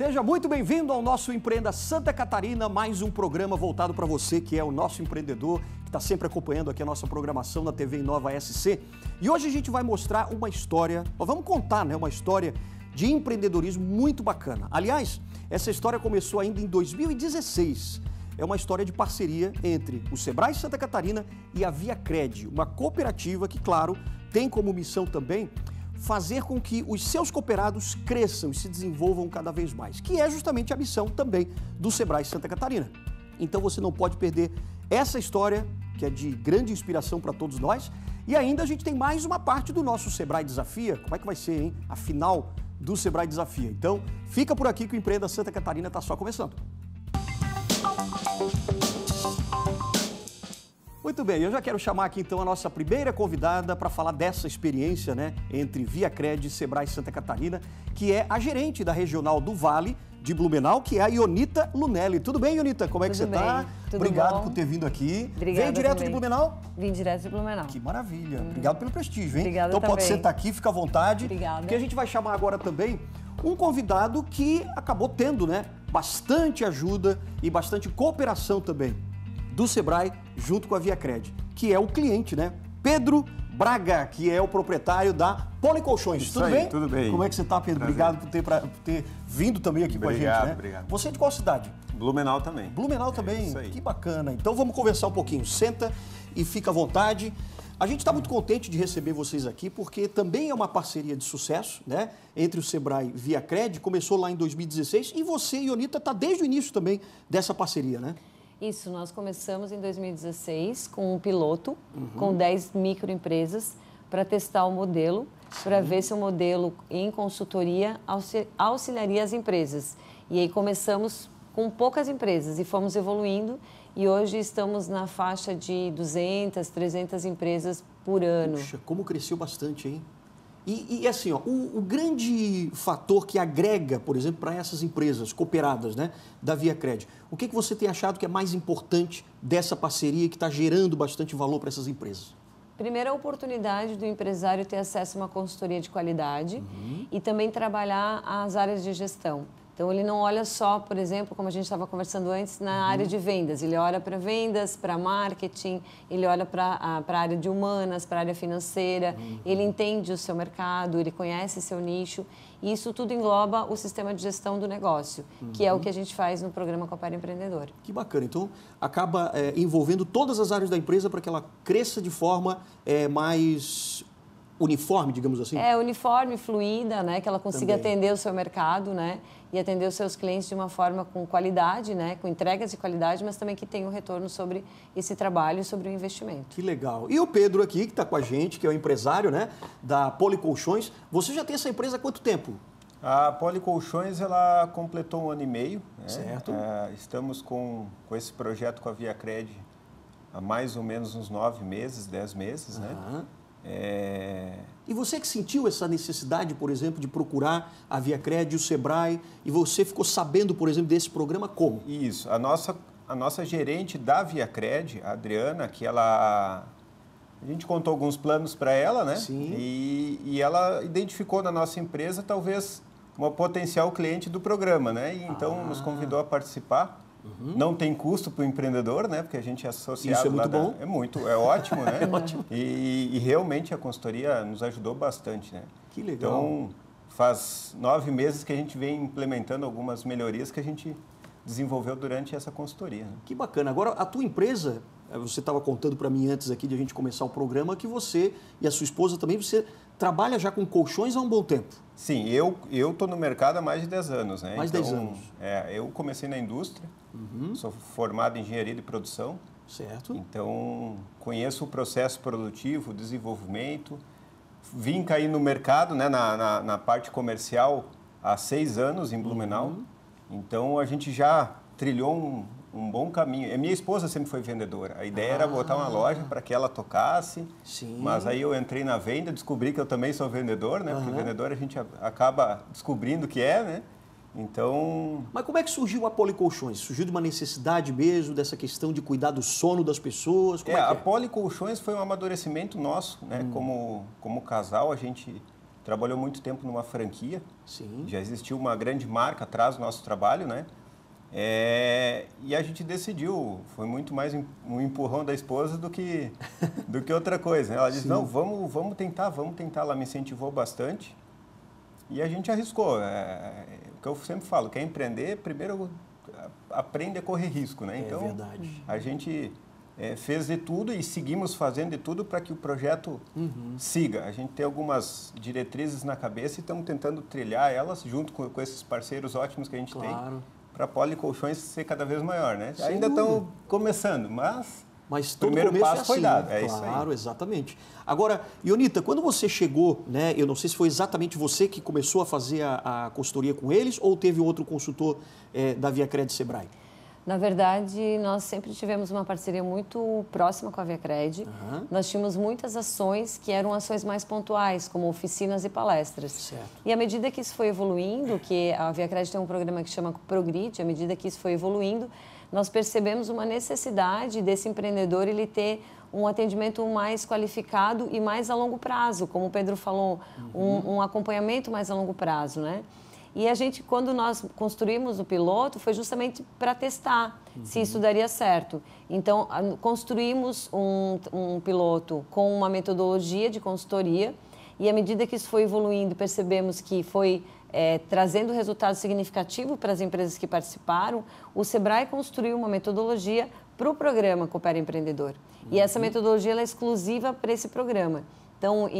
Seja muito bem-vindo ao nosso Empreenda Santa Catarina, mais um programa voltado para você que é o nosso empreendedor, que está sempre acompanhando aqui a nossa programação na TV Inova SC. E hoje a gente vai mostrar uma história, nós vamos contar, né, uma história de empreendedorismo muito bacana. Aliás, essa história começou ainda em 2016. É uma história de parceria entre o Sebrae Santa Catarina e a ViaCred, uma cooperativa que, claro, tem como missão também fazer com que os seus cooperados cresçam e se desenvolvam cada vez mais, que é justamente a missão também do Sebrae Santa Catarina. Então você não pode perder essa história, que é de grande inspiração para todos nós. E ainda a gente tem mais uma parte do nosso Sebrae Desafia. Como é que vai ser, hein? A final do Sebrae Desafia. Então, fica por aqui que o Empreenda Santa Catarina está só começando. Muito bem, eu já quero chamar aqui então a nossa primeira convidada para falar dessa experiência, né, entre ViaCred e Sebrae Santa Catarina, que é a gerente da Regional do Vale de Blumenau, que é a Ionita Lunelli. Tudo bem, Ionita? Como é que você está? Obrigado por ter vindo aqui. Obrigada. Veio direto também. de Blumenau? Vim direto de Blumenau. Que maravilha. Obrigado pelo prestígio, hein? Obrigada então também. pode sentar aqui, fica à vontade. Obrigada. Porque a gente vai chamar agora também um convidado que acabou tendo, né, bastante ajuda e bastante cooperação também do Sebrae junto com a ViaCred, que é o cliente, né? Pedro Braga, que é o proprietário da Policolchões. Isso tudo aí, bem? Tudo bem. Como é que você está, Pedro? Prazer. Obrigado por ter vindo também aqui com a gente, né? Obrigado. Você é de qual cidade? Blumenau também. Blumenau também? Isso aí. Que bacana. Então vamos conversar um pouquinho. Senta e fica à vontade. A gente está muito contente de receber vocês aqui, porque também é uma parceria de sucesso, né? Entre o Sebrae e ViaCred, começou lá em 2016, e você, Ionita, está desde o início também dessa parceria, né? Isso, nós começamos em 2016 com um piloto, com 10 microempresas, para testar o modelo, para ver se o modelo em consultoria auxiliaria as empresas. E aí começamos com poucas empresas e fomos evoluindo, e hoje estamos na faixa de 200, 300 empresas por ano. Puxa, como cresceu bastante, hein? E assim, ó, o grande fator que agrega, por exemplo, para essas empresas cooperadas, né, da ViaCred, o que você tem achado que é mais importante dessa parceria que está gerando bastante valor para essas empresas? Primeiro, a oportunidade do empresário ter acesso a uma consultoria de qualidade e também trabalhar as áreas de gestão. Então, ele não olha só, por exemplo, como a gente estava conversando antes, na área de vendas. Ele olha para vendas, para marketing, ele olha para a área de humanas, para a área financeira. Ele entende o seu mercado, ele conhece seu nicho. E isso tudo engloba o sistema de gestão do negócio, que é o que a gente faz no programa Coopera Empreendedor. Que bacana. Então, acaba envolvendo todas as áreas da empresa para que ela cresça de forma mais uniforme, digamos assim? É, uniforme, fluida, né? Que ela consiga Também atender o seu mercado, né? E atender os seus clientes de uma forma com qualidade, né? Com entregas de qualidade, mas também que tenha um retorno sobre esse trabalho e sobre o investimento. Que legal. E o Pedro aqui, que está com a gente, que é o empresário, né, da Policolchões. Você já tem essa empresa há quanto tempo? A Policolchões, ela completou 1 ano e meio. Né? Certo. Estamos com esse projeto com a ViaCred há mais ou menos uns 9 meses, 10 meses, né? E você que sentiu essa necessidade, por exemplo, de procurar a ViaCred e o Sebrae, e você ficou sabendo, por exemplo, desse programa como? Isso. A nossa gerente da ViaCred, a Adriana, que ela... A gente contou alguns planos para ela, né? Sim. E ela identificou na nossa empresa, talvez, uma potencial cliente do programa, né? E então nos convidou a participar. Não tem custo para o empreendedor, né? Porque a gente é associado. Isso é muito bom. É ótimo, né? É ótimo. E realmente a consultoria nos ajudou bastante, né? Que legal. Então, faz 9 meses que a gente vem implementando algumas melhorias que a gente desenvolveu durante essa consultoria. Né? Que bacana. Agora, a tua empresa, você estava contando para mim antes aqui de a gente começar o programa, que você e a sua esposa também, você trabalha já com colchões há um bom tempo. Sim, eu estou no mercado há mais de 10 anos. Né? Mais de 10 anos. Eu comecei na indústria, sou formado em engenharia de produção. Certo. Então, conheço o processo produtivo, o desenvolvimento. Vim cair no mercado, né, na parte comercial há 6 anos em Blumenau. Então, a gente já trilhou um bom caminho. A minha esposa sempre foi vendedora. A ideia era botar uma loja para que ela tocasse. Sim. Mas aí eu entrei na venda, descobri que eu também sou vendedor, né? Porque vendedor a gente acaba descobrindo que é, né? Então... Mas como é que surgiu a Policolchões? Surgiu de uma necessidade mesmo, dessa questão de cuidar do sono das pessoas? Como é que a Policolchões foi um amadurecimento nosso, né? Como casal, a gente trabalhou muito tempo numa franquia. Sim. Já existiu uma grande marca atrás do nosso trabalho, né? E a gente decidiu, foi muito mais um empurrão da esposa do que outra coisa, né? Ela disse, não, vamos tentar. Ela me incentivou bastante e a gente arriscou. O que eu sempre falo, quer empreender, primeiro aprende a correr risco, né? Então, verdade. a gente fez de tudo e seguimos fazendo de tudo para que o projeto siga. A gente tem algumas diretrizes na cabeça e estamos tentando trilhar elas junto com esses parceiros ótimos que a gente tem para a Policolchões ser cada vez maior, né? Ainda estão começando, mas o primeiro passo foi dado. Né? Claro, exatamente. Agora, Ionita, quando você chegou, né, eu não sei se foi exatamente você que começou a fazer a consultoria com eles ou teve outro consultor da ViaCred Sebrae? Na verdade, nós sempre tivemos uma parceria muito próxima com a ViaCred. Nós tínhamos muitas ações que eram ações mais pontuais, como oficinas e palestras. Certo. E à medida que isso foi evoluindo, que a ViaCred tem um programa que chama Progride, à medida que isso foi evoluindo, nós percebemos uma necessidade desse empreendedor ele ter um atendimento mais qualificado e mais a longo prazo, como o Pedro falou, um acompanhamento mais a longo prazo, né? E a gente, quando nós construímos o piloto, foi justamente para testar se isso daria certo. Então, construímos um piloto com uma metodologia de consultoria e, à medida que isso foi evoluindo, percebemos que foi trazendo resultado significativo para as empresas que participaram, o Sebrae construiu uma metodologia para o programa Coopera Empreendedor. E essa metodologia ela é exclusiva para esse programa. Então,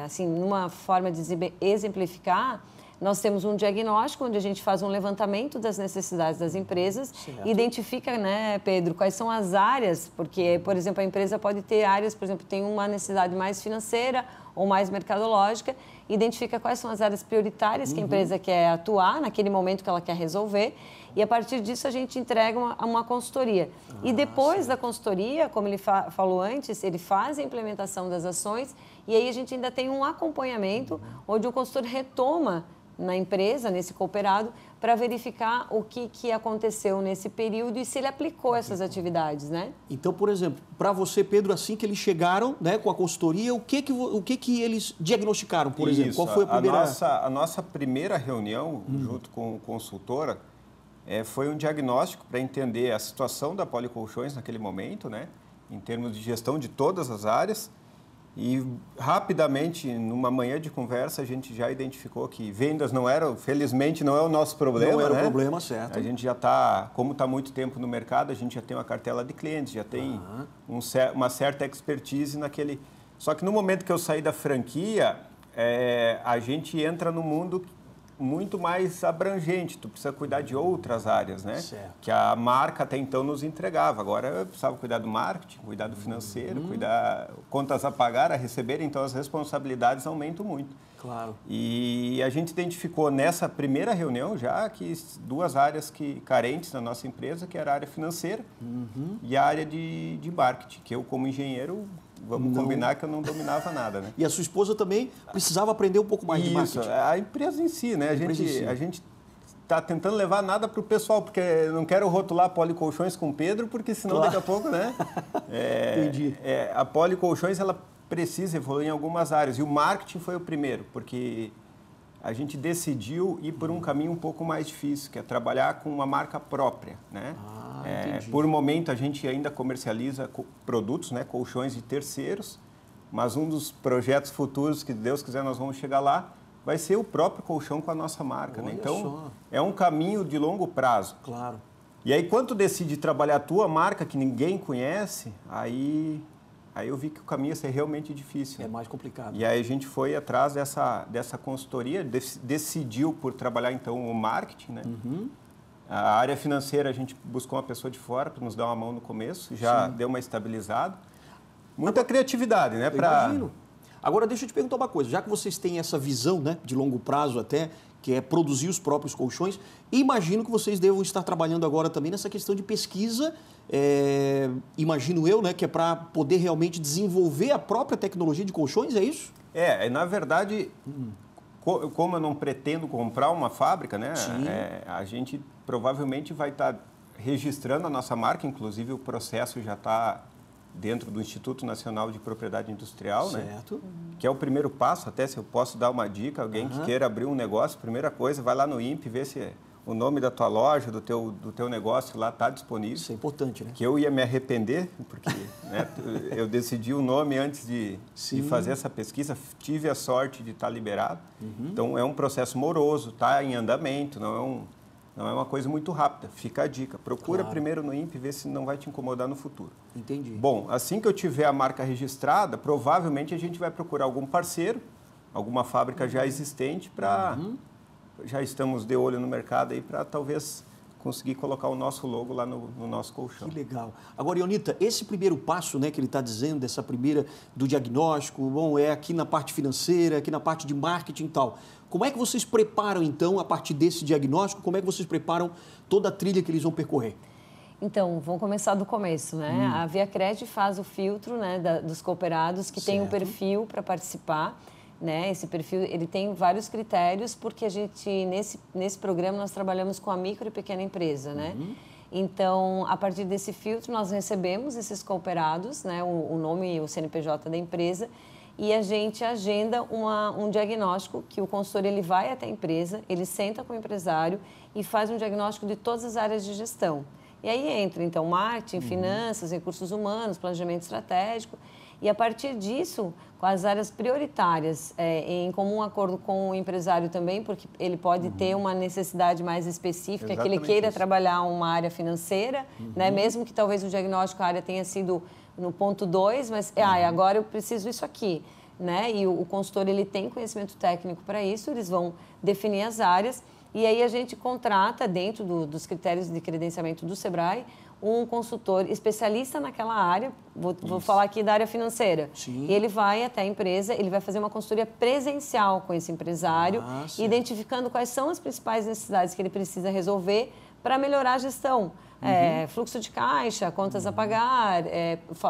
assim, numa forma de exemplificar, nós temos um diagnóstico onde a gente faz um levantamento das necessidades das empresas, identifica, né, Pedro, quais são as áreas, porque, por exemplo, a empresa pode ter áreas, por exemplo, tem uma necessidade mais financeira ou mais mercadológica, identifica quais são as áreas prioritárias que a empresa quer atuar naquele momento que ela quer resolver e, a partir disso, a gente entrega uma consultoria. E depois da consultoria, como ele falou antes, ele faz a implementação das ações e aí a gente ainda tem um acompanhamento onde o consultor retoma na empresa, nesse cooperado, para verificar o que aconteceu nesse período e se ele aplicou essas atividades, né? Então, por exemplo, para você, Pedro, assim que eles chegaram, né, com a consultoria, o que eles diagnosticaram, por exemplo? Qual foi a primeira... A nossa primeira reunião, junto com o consultora, foi um diagnóstico para entender a situação da Policolchões naquele momento, né, em termos de gestão de todas as áreas. E rapidamente, numa manhã de conversa, a gente já identificou que vendas não eram, felizmente, não é o nosso problema. Não era o problema, certo. A gente já está, como está muito tempo no mercado, a gente já tem uma cartela de clientes, já tem uma certa expertise naquele... Só que no momento que eu saí da franquia, a gente entra no mundo muito mais abrangente, tu precisa cuidar de outras áreas, né? Certo. Que a marca até então nos entregava. Agora eu precisava cuidar do marketing, cuidar do financeiro, cuidar contas a pagar, a receber, então as responsabilidades aumentam muito. Claro. E a gente identificou nessa primeira reunião já que duas áreas carentes na nossa empresa, que era a área financeira e a área de marketing, que eu como engenheiro... Vamos combinar que eu não dominava nada, né? E a sua esposa também precisava aprender um pouco mais de marketing. Isso, a empresa em si, né? A gente está tentando levar nada para o pessoal, porque eu não quero rotular Policolchões com Pedro, porque senão daqui a pouco, né? Entendi. A Policolchões, ela precisa evoluir em algumas áreas. E o marketing foi o primeiro, porque a gente decidiu ir por um caminho um pouco mais difícil, que é trabalhar com uma marca própria, né? Por momento, a gente ainda comercializa produtos, né, colchões de terceiros, mas um dos projetos futuros, que Deus quiser, nós vamos chegar lá, vai ser o próprio colchão com a nossa marca, né? Então, é um caminho de longo prazo. Claro. E aí, quando tu decide trabalhar a tua marca, que ninguém conhece, aí eu vi que o caminho ia ser realmente difícil. É mais complicado. E aí a gente foi atrás dessa consultoria, decidiu por trabalhar, então, o marketing, né? A área financeira, a gente buscou uma pessoa de fora para nos dar uma mão no começo, já deu uma estabilizada. Muita criatividade, né? Imagino. Agora, deixa eu te perguntar uma coisa. Já que vocês têm essa visão, né, de longo prazo até, que é produzir os próprios colchões, imagino que vocês devam estar trabalhando agora também nessa questão de pesquisa, imagino eu, né, que é para poder realmente desenvolver a própria tecnologia de colchões, é isso? Na verdade... Como eu não pretendo comprar uma fábrica, né? A gente provavelmente vai estar registrando a nossa marca, inclusive o processo já está dentro do Instituto Nacional de Propriedade Industrial, certo. né? Que é o primeiro passo, até se eu posso dar uma dica, alguém que queira abrir um negócio, primeira coisa, vai lá no INPE, vê se o nome da tua loja, do teu negócio lá está disponível. Isso é importante, né? Que eu ia me arrepender, porque né, eu decidi o nome antes de fazer essa pesquisa, tive a sorte de estar liberado. Então, é um processo moroso, está em andamento, não é uma coisa muito rápida. Fica a dica, procura primeiro no INPE, vê se não vai te incomodar no futuro. Entendi. Bom, assim que eu tiver a marca registrada, provavelmente a gente vai procurar algum parceiro, alguma fábrica já existente para... Já estamos de olho no mercado aí para talvez conseguir colocar o nosso logo lá no nosso colchão. Que legal. Agora, Ionita, esse primeiro passo, né, que ele está dizendo, dessa primeira do diagnóstico, bom, é aqui na parte financeira, aqui na parte de marketing e tal. Como é que vocês preparam, então, a partir desse diagnóstico, como é que vocês preparam toda a trilha que eles vão percorrer? Então, vamos começar do começo, né? A ViaCred faz o filtro, né, dos cooperados que tem um perfil para participar. Né? Esse perfil ele tem vários critérios, porque a gente, nesse programa, nós trabalhamos com a micro e pequena empresa. Né? Então, a partir desse filtro, nós recebemos esses cooperados, né? o nome e o CNPJ da empresa, e a gente agenda um diagnóstico que o consultor ele vai até a empresa, ele senta com o empresário e faz um diagnóstico de todas as áreas de gestão. E aí entra, então, marketing, finanças, recursos humanos, planejamento estratégico. E, a partir disso, com as áreas prioritárias, em comum acordo com o empresário também, porque ele pode ter uma necessidade mais específica, que ele queira trabalhar uma área financeira, né? Mesmo que talvez o diagnóstico, a área tenha sido no ponto 2, mas agora eu preciso isso aqui. Né? E o consultor ele tem conhecimento técnico para isso, eles vão definir as áreas, e aí a gente contrata, dentro dos critérios de credenciamento do SEBRAE, um consultor especialista naquela área, vou falar aqui da área financeira. Sim. E ele vai até a empresa, ele vai fazer uma consultoria presencial com esse empresário, identificando quais são as principais necessidades que ele precisa resolver para melhorar a gestão. Fluxo de caixa, contas a pagar,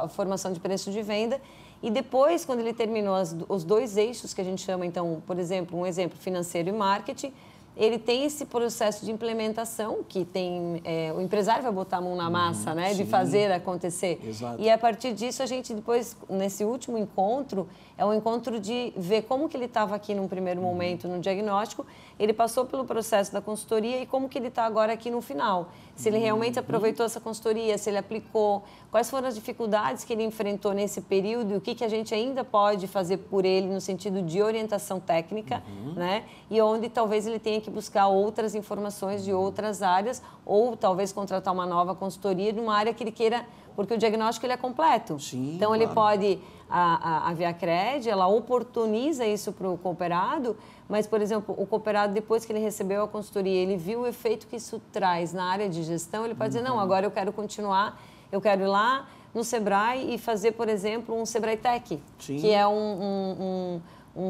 formação de preço de venda. E depois, quando ele terminou os dois eixos que a gente chama, então, por exemplo, um exemplo financeiro e marketing, ele tem esse processo de implementação que tem... o empresário vai botar a mão na massa, né? De fazer acontecer. Exato. E a partir disso, a gente depois, nesse último encontro, é um encontro de ver como que ele estava aqui num primeiro momento no diagnóstico, ele passou pelo processo da consultoria e como que ele está agora aqui no final. Se ele realmente aproveitou essa consultoria, se ele aplicou, quais foram as dificuldades que ele enfrentou nesse período e o que a gente ainda pode fazer por ele no sentido de orientação técnica, né? E onde talvez ele tenha que buscar outras informações de outras áreas ou talvez contratar uma nova consultoria de uma área que ele queira, porque o diagnóstico ele é completo. Sim, então, ele pode, a ViaCred, ela oportuniza isso para o cooperado, mas, por exemplo, o cooperado, depois que ele recebeu a consultoria, ele viu o efeito que isso traz na área de gestão, ele pode dizer, não, agora eu quero continuar, eu quero ir lá no SEBRAE e fazer, por exemplo, um SEBRAE Tech, que é um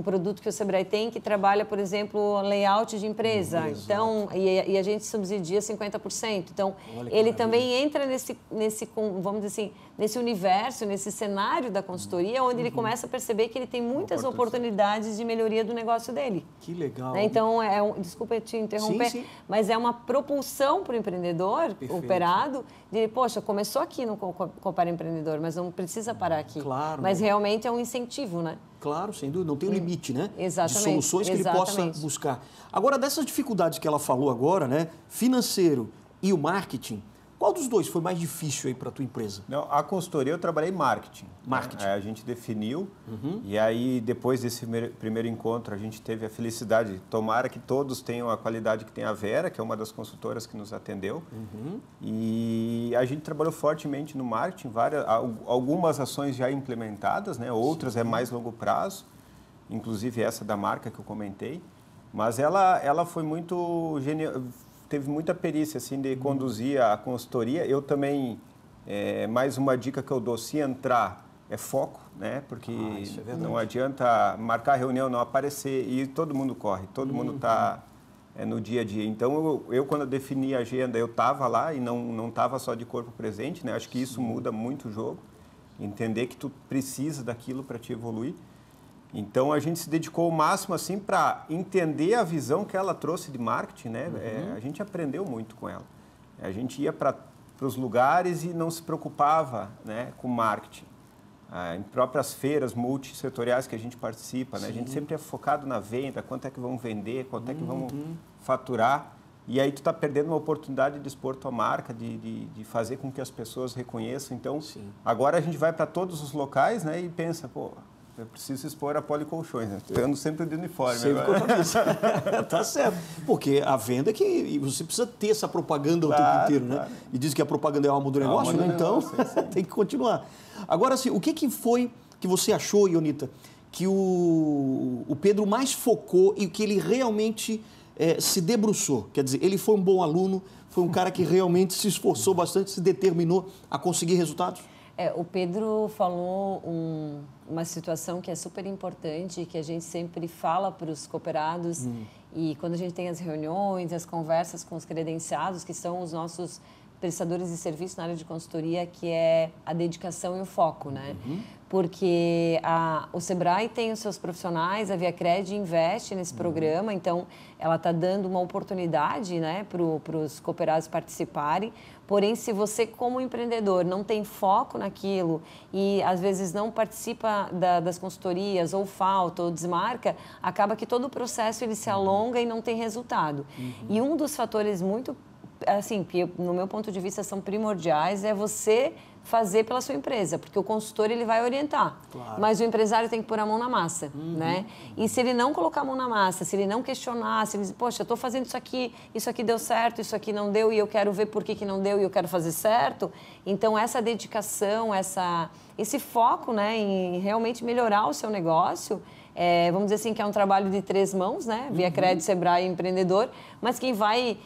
produto que o SEBRAE tem que trabalha, por exemplo, layout de empresa. Então, e a gente subsidia 50%. Então, ele também entra nesse, vamos dizer assim, nesse universo, nesse cenário da consultoria, onde ele começa a perceber que ele tem muitas oportunidades de melhoria do negócio dele. Que legal. Né? Então, desculpa te interromper, mas é uma propulsão para o empreendedor, operado, de, poxa, começou aqui no Coopera Empreendedor, mas não precisa parar aqui. Claro. Mas realmente é um incentivo, né? Claro, sem dúvida, não tem limite, né? Exatamente. De soluções que ele possa buscar. Agora, dessas dificuldades que ela falou agora, né? Financeiro e o marketing, qual dos dois foi mais difícil aí para a tua empresa? Não, a consultoria eu trabalhei marketing. Marketing. A gente definiu e aí depois desse primeiro encontro a gente teve a felicidade, tomara que todos tenham a qualidade que tem a Vera, que é uma das consultoras que nos atendeu. E a gente trabalhou fortemente no marketing, algumas ações já implementadas, né? Outras é mais longo prazo, inclusive essa da marca que eu comentei. Mas ela foi muito teve muita perícia assim, de conduzir a consultoria. Eu também, mais uma dica que eu dou, se entrar, é foco, né? Porque não adianta marcar reunião, não aparecer e todo mundo corre, todo mundo está no dia a dia. Então, eu quando eu defini a agenda, eu estava lá e não estava só de corpo presente, né? Acho que isso muda muito o jogo, entender que tu precisa daquilo para te evoluir. Então, a gente se dedicou o máximo assim, para entender a visão que ela trouxe de marketing, né? A gente aprendeu muito com ela. A gente ia para os lugares e não se preocupava, né, com marketing. Em próprias feiras multissetoriais que a gente participa, né, a gente sempre é focado na venda, quanto é que vamos vender, quanto é que vamos faturar. E aí tu está perdendo uma oportunidade de expor tua marca, de fazer com que as pessoas reconheçam. Então, agora a gente vai para todos os locais, né, e pensa, pô, eu preciso expor a Policolchões, né? Eu ando sempre de uniforme. Sempre com a camisa. Tá certo. Porque a venda é que você precisa ter essa propaganda o tempo inteiro, né? E diz que a propaganda é a alma do negócio, né? Então, tem que continuar. Agora, assim, o que foi que você achou, Ionita, que o Pedro mais focou e que ele realmente se debruçou? Quer dizer, ele foi um bom aluno, foi um cara que realmente se esforçou bastante, se determinou a conseguir resultados? O Pedro falou uma situação que é super importante, que a gente sempre fala para os cooperados, e quando a gente tem as reuniões, as conversas com os credenciados, que são os nossos prestadores de serviço na área de consultoria, que é a dedicação e o foco, né? Porque o Sebrae tem os seus profissionais, a ViaCred investe nesse programa, então ela está dando uma oportunidade, né, para os cooperados participarem. Porém, se você, como empreendedor, não tem foco naquilo e, às vezes, não participa das consultorias, ou falta, ou desmarca, acaba que todo o processo ele se alonga e não tem resultado. E um dos fatores muito, assim, que no meu ponto de vista são primordiais, é você fazer pela sua empresa, porque o consultor ele vai orientar, mas o empresário tem que pôr a mão na massa, né? E se ele não colocar a mão na massa, se ele não questionar, se ele diz, poxa, eu estou fazendo isso aqui deu certo, isso aqui não deu e eu quero ver por que não deu e eu quero fazer certo, então essa dedicação, esse foco, né, em realmente melhorar o seu negócio, vamos dizer assim que é um trabalho de 3 mãos, né? ViaCred, Sebrae e empreendedor, mas quem vai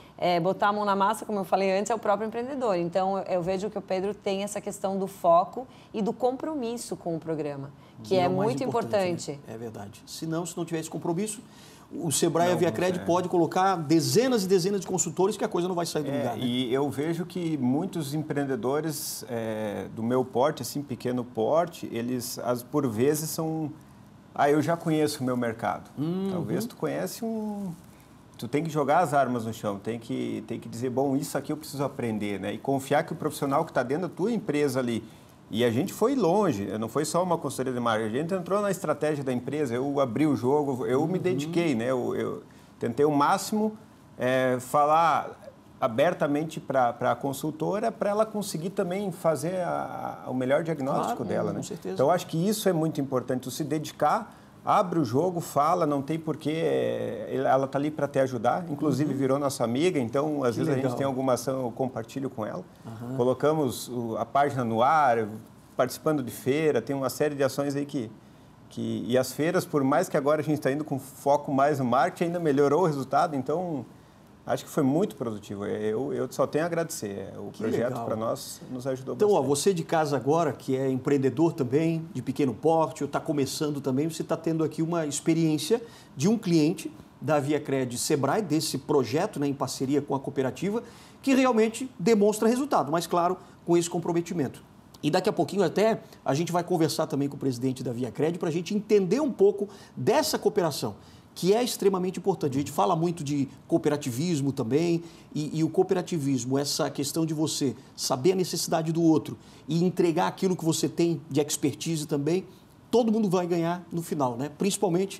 botar a mão na massa, como eu falei antes, é o próprio empreendedor. Então, eu vejo que o Pedro tem essa questão do foco e do compromisso com o programa, que é muito importante. Né? É verdade. Se não tiver esse compromisso, o Sebrae e a ViaCred pode colocar dezenas e dezenas de consultores que a coisa não vai sair do lugar. Né? E eu vejo que muitos empreendedores do meu porte, assim, pequeno porte, eles, por vezes, são... eu já conheço o meu mercado. Talvez tu conhece Tu tem que jogar as armas no chão, tem que dizer, bom, isso aqui eu preciso aprender, né? E confiar que o profissional que está dentro da tua empresa ali... E a gente foi longe, não foi só uma consultoria de marketing, a gente entrou na estratégia da empresa, eu abri o jogo, eu me dediquei, né? Eu tentei o máximo falar abertamente para a consultora, para ela conseguir também fazer o melhor diagnóstico dela, né? Com certeza. Então, eu acho que isso é muito importante, tu se dedicar, abre o jogo, fala, não tem porquê, ela está ali para te ajudar, inclusive virou nossa amiga, então às vezes a gente tem alguma ação, eu compartilho com ela. Colocamos a página no ar, participando de feira, tem uma série de ações aí e as feiras, por mais que agora a gente está indo com foco mais no marketing, ainda melhorou o resultado, então... Acho que foi muito produtivo. Eu só tenho a agradecer. O projeto para nós nos ajudou bastante. Então, você de casa agora, que é empreendedor também, de pequeno porte, ou está começando também, você está tendo aqui uma experiência de um cliente da ViaCred Sebrae, desse projeto, né, em parceria com a cooperativa, que realmente demonstra resultado, mas claro, com esse comprometimento. E daqui a pouquinho até a gente vai conversar também com o presidente da ViaCred para a gente entender um pouco dessa cooperação, que é extremamente importante. A gente fala muito de cooperativismo também, e o cooperativismo, essa questão de você saber a necessidade do outro e entregar aquilo que você tem de expertise também, todo mundo vai ganhar no final, né? Principalmente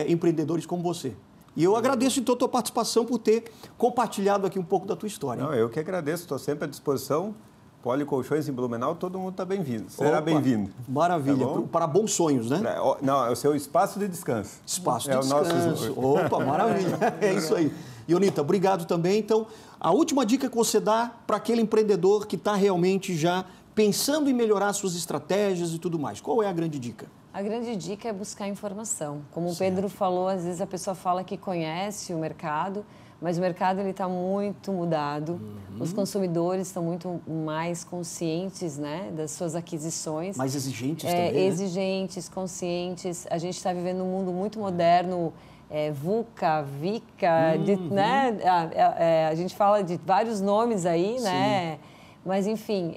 empreendedores como você. E eu agradeço, então, a tua participação por ter compartilhado aqui um pouco da tua história. Não, eu que agradeço, estou sempre à disposição. Policolchões em Blumenau, todo mundo está bem-vindo. Será bem-vindo. Maravilha. Tá para bons sonhos, né? Não, é o seu espaço de descanso. Espaço de descanso. Opa, maravilha. É isso aí. Ionita, obrigado também. Então, a última dica que você dá para aquele empreendedor que está realmente já pensando em melhorar suas estratégias e tudo mais. Qual é a grande dica? A grande dica é buscar informação. Como o Pedro falou, às vezes a pessoa fala que conhece o mercado, mas o mercado está muito mudado, os consumidores estão muito mais conscientes, né, das suas aquisições. Mais exigentes também, exigentes, conscientes. A gente está vivendo um mundo muito moderno, VUCA, VICA, né? A gente fala de vários nomes aí, né? mas enfim,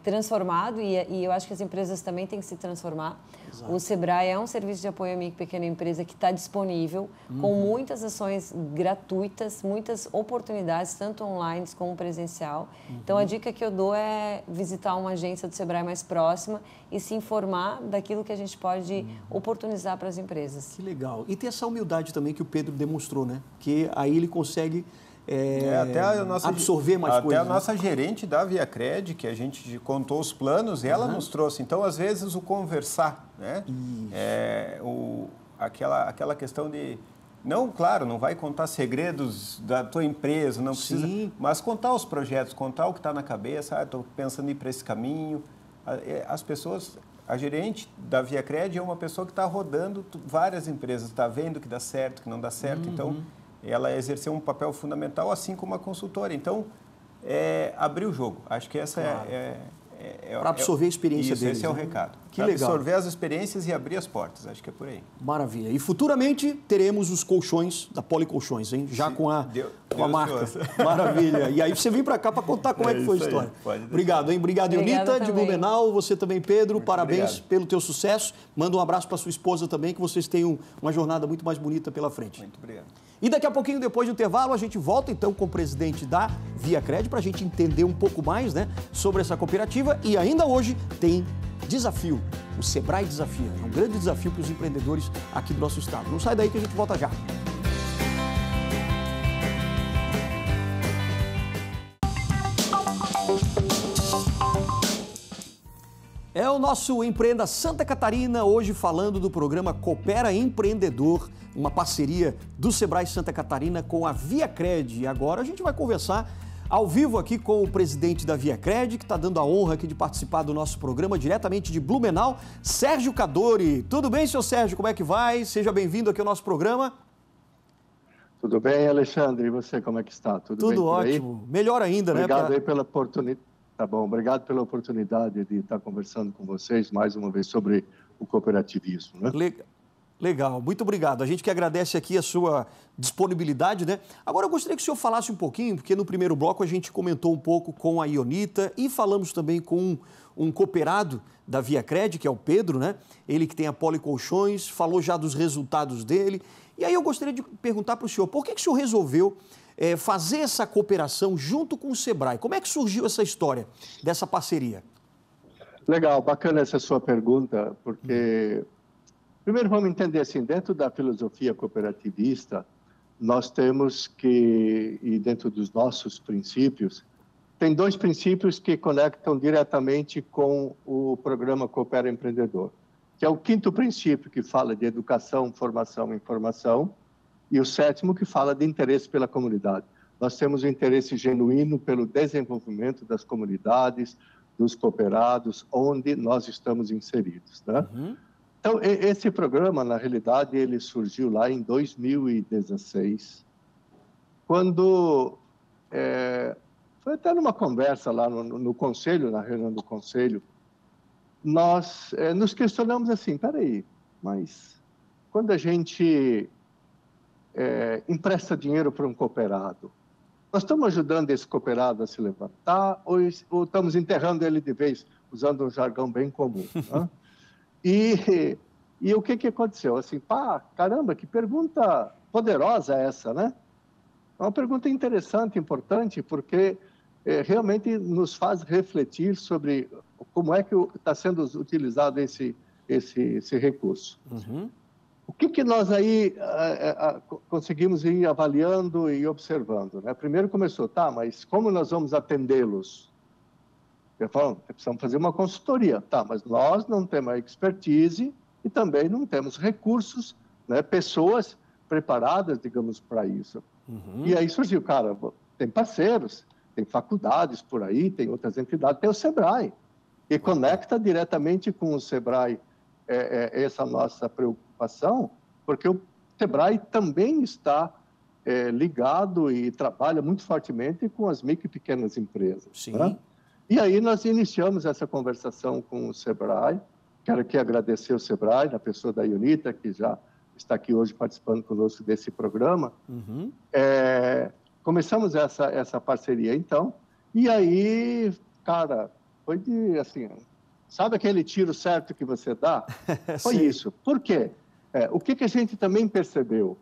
transformado e eu acho que as empresas também têm que se transformar. Exato. O Sebrae é um serviço de apoio à micro e pequena empresa que está disponível, com muitas ações gratuitas, muitas oportunidades, tanto online como presencial. Então, a dica que eu dou é visitar uma agência do Sebrae mais próxima e se informar daquilo que a gente pode oportunizar para as empresas. Que legal. E ter essa humildade também que o Pedro demonstrou, né? Que aí ele consegue absorver mais coisas. Até a nossa gerente da ViaCred, que a gente contou os planos, ela nos trouxe. Então, às vezes, o conversar, né? Aquela questão de... Não, claro, não vai contar segredos da tua empresa, não precisa... Sim. Mas contar os projetos, contar o que está na cabeça. Estou pensando em ir para esse caminho. As pessoas... A gerente da ViaCred é uma pessoa que está rodando várias empresas, está vendo que dá certo, que não dá certo. Então, ela exerceu um papel fundamental, assim como a consultora. Então, abrir o jogo. Acho que essa para absorver a experiência deles. Esse é o recado. Que legal. Absorver as experiências e abrir as portas. Acho que é por aí. Maravilha. E futuramente teremos os colchões da Policolchões, hein? Já com a marca. Maravilha. E aí você vem para cá para contar como é que foi a história. Obrigado, hein? Obrigado, Ionita, de Blumenau. Você também, Pedro. Muito parabéns pelo teu sucesso. Manda um abraço para sua esposa também, que vocês tenham uma jornada muito mais bonita pela frente. Muito obrigado. E daqui a pouquinho, depois do intervalo, a gente volta então com o presidente da ViaCred para a gente entender um pouco mais, né, sobre essa cooperativa. E ainda hoje tem desafio, o Sebrae Desafia. É um grande desafio para os empreendedores aqui do nosso estado. Não sai daí que a gente volta já. É o nosso Empreenda Santa Catarina, hoje falando do programa Coopera Empreendedor, uma parceria do Sebrae Santa Catarina com a ViaCred. E agora a gente vai conversar ao vivo aqui com o presidente da ViaCred, que está dando a honra aqui de participar do nosso programa, diretamente de Blumenau, Sérgio Cadori. Tudo bem, seu Sérgio? Como é que vai? Seja bem-vindo aqui ao nosso programa. Tudo bem, Alexandre? E você, como é que está? Tudo bem ótimo. Melhor ainda, né? Obrigado aí pela oportunidade. Tá bom, obrigado pela oportunidade de estar conversando com vocês mais uma vez sobre o cooperativismo, né? Legal, muito obrigado. A gente que agradece aqui a sua disponibilidade, né? Agora eu gostaria que o senhor falasse um pouquinho, porque no primeiro bloco a gente comentou um pouco com a Ionita e falamos também com um cooperado da ViaCred, que é o Pedro, né? Ele que tem a Policolchões, falou já dos resultados dele. E aí eu gostaria de perguntar para o senhor, por que o senhor resolveu fazer essa cooperação junto com o Sebrae? Como é que surgiu essa história dessa parceria? Legal, bacana essa sua pergunta, porque... Primeiro, vamos entender assim, dentro da filosofia cooperativista, nós temos que, e dentro dos nossos princípios, tem dois princípios que conectam diretamente com o programa Coopera Empreendedor, que é o quinto princípio, que fala de educação, formação e informação, e o sétimo, que fala de interesse pela comunidade. Nós temos um interesse genuíno pelo desenvolvimento das comunidades, dos cooperados, onde nós estamos inseridos, né? Então, esse programa, na realidade, ele surgiu lá em 2016, quando foi até numa conversa lá no Conselho, na reunião do Conselho, nós nos questionamos assim, peraí, mas quando a gente empresta dinheiro para um cooperado, nós estamos ajudando esse cooperado a se levantar ou estamos enterrando ele de vez, usando um jargão bem comum, né? E o que aconteceu? Assim, caramba, que pergunta poderosa essa, né? É uma pergunta interessante, importante, porque realmente nos faz refletir sobre como é que está sendo utilizado esse recurso. O que nós aí conseguimos ir avaliando e observando, né? Primeiro começou, mas como nós vamos atendê-los? Eu falo, precisamos fazer uma consultoria, mas nós não temos a expertise e também não temos recursos, né, pessoas preparadas, digamos, para isso. E aí surgiu, cara, tem parceiros, tem faculdades por aí, tem outras entidades, tem o Sebrae, e conecta diretamente com o Sebrae essa nossa preocupação, porque o Sebrae também está ligado e trabalha muito fortemente com as micro e pequenas empresas. Sim. Né? E aí nós iniciamos essa conversação com o Sebrae. Quero aqui agradecer o Sebrae, na pessoa da Ionita, que já está aqui hoje participando conosco desse programa. Começamos essa parceria, então, e aí cara, foi de, assim, sabe aquele tiro certo que você dá? Foi isso. Por quê? O que a gente também percebeu?